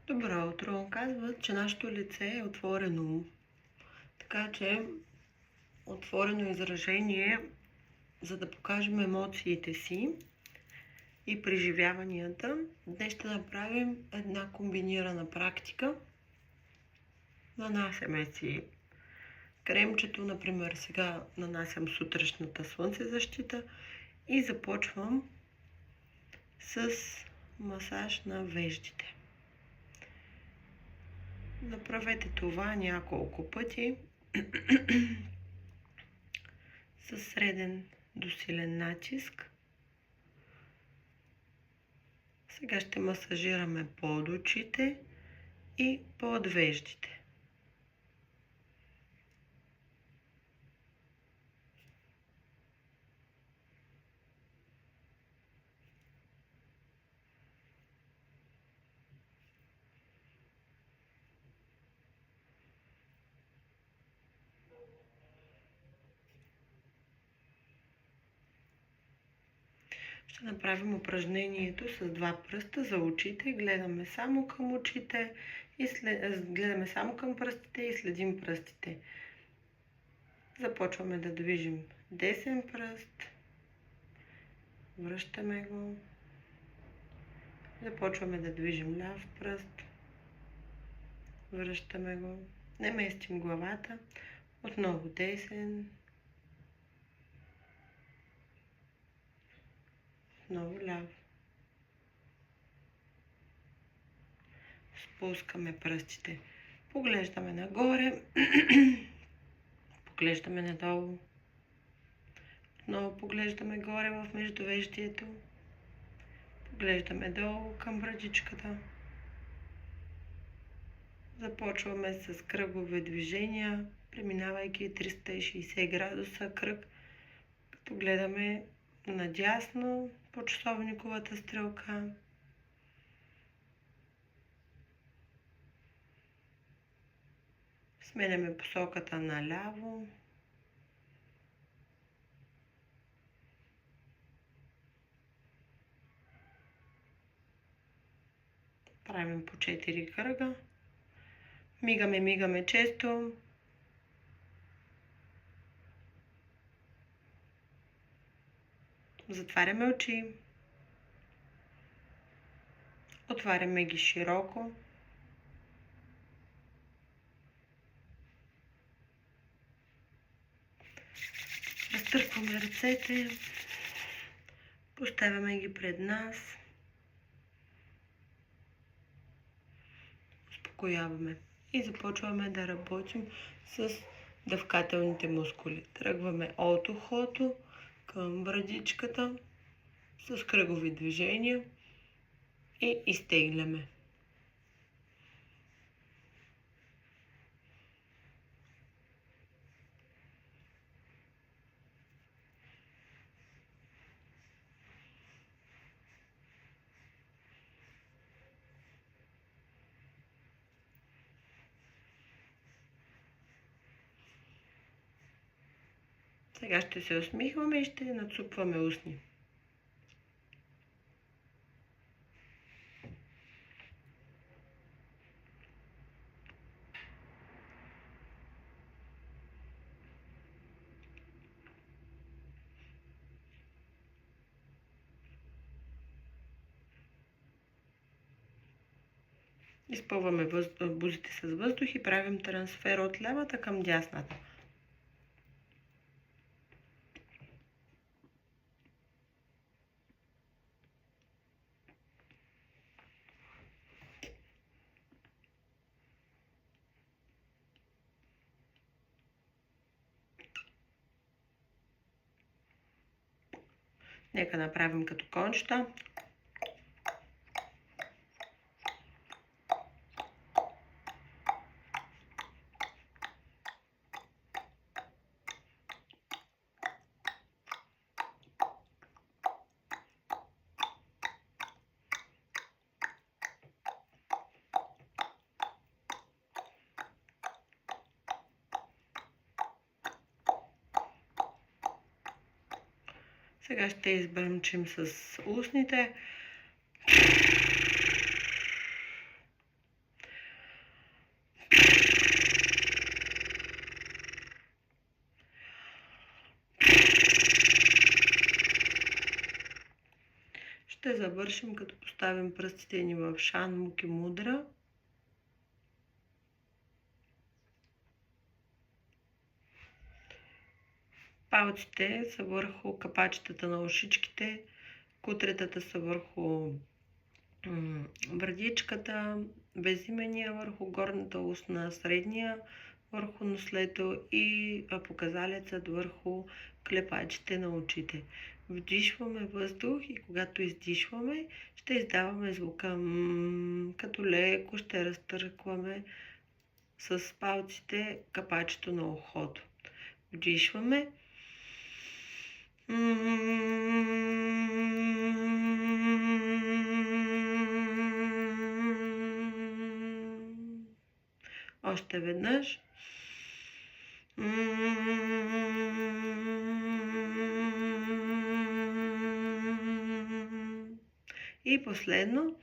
Добро утро! Казват, че нашето лице е отворено. Така че отворено изражение, за да покажем емоциите си и преживяванията. Днес ще направим една комбинирана практика. Нанасяме си кремчето, например сега нанасям сутрешната слънцезащита и започвам с масаж на веждите. Направете това няколко пъти със среден до силен натиск. Сега ще масажираме под очите и под веждите. Ще направим упражнението с два пръста за очите. Гледаме само към очите и гледаме само към пръстите и следим пръстите. Започваме да движим десен пръст. Връщаме го. Започваме да движим ляв пръст. Връщаме го. Не местим главата. Отново десен. Отново ляв. Спускаме пръстите. Поглеждаме нагоре. Поглеждаме надолу. Отново поглеждаме горе в междувеждието. Поглеждаме долу към брадичката. Започваме с кръгове движения, преминавайки 360 градуса кръг, като гледаме надясно по часовниковата стрелка. Сменяме посоката наляво. Правим по 4 кръга. Мигаме често. Затваряме очи. Отваряме ги широко. Разтъркваме ръцете. Поставяме ги пред нас. Успокояваме. И започваме да работим с дъвкателните мускули. Тръгваме от ухото към брадичката с кръгови движения и изтегляме. Сега ще се усмихваме и ще нацупваме устни. Изпълваме бузите с въздух и правим трансфер от лявата към дясната. Нека направим като кончета. Сега ще избръмчим с устните. завършим, като поставим пръстите ни в Шан Муки Мудра. Палците са върху капачетата на ушичките, кутретата са върху брадичката, безимения върху горната устна, средния върху нослето и показалецът върху клепачите на очите. Вдишваме въздух и когато издишваме, ще издаваме звука като леко ще разтъркваме с палците капачето на ухото. Вдишваме. Още веднъж. И последно.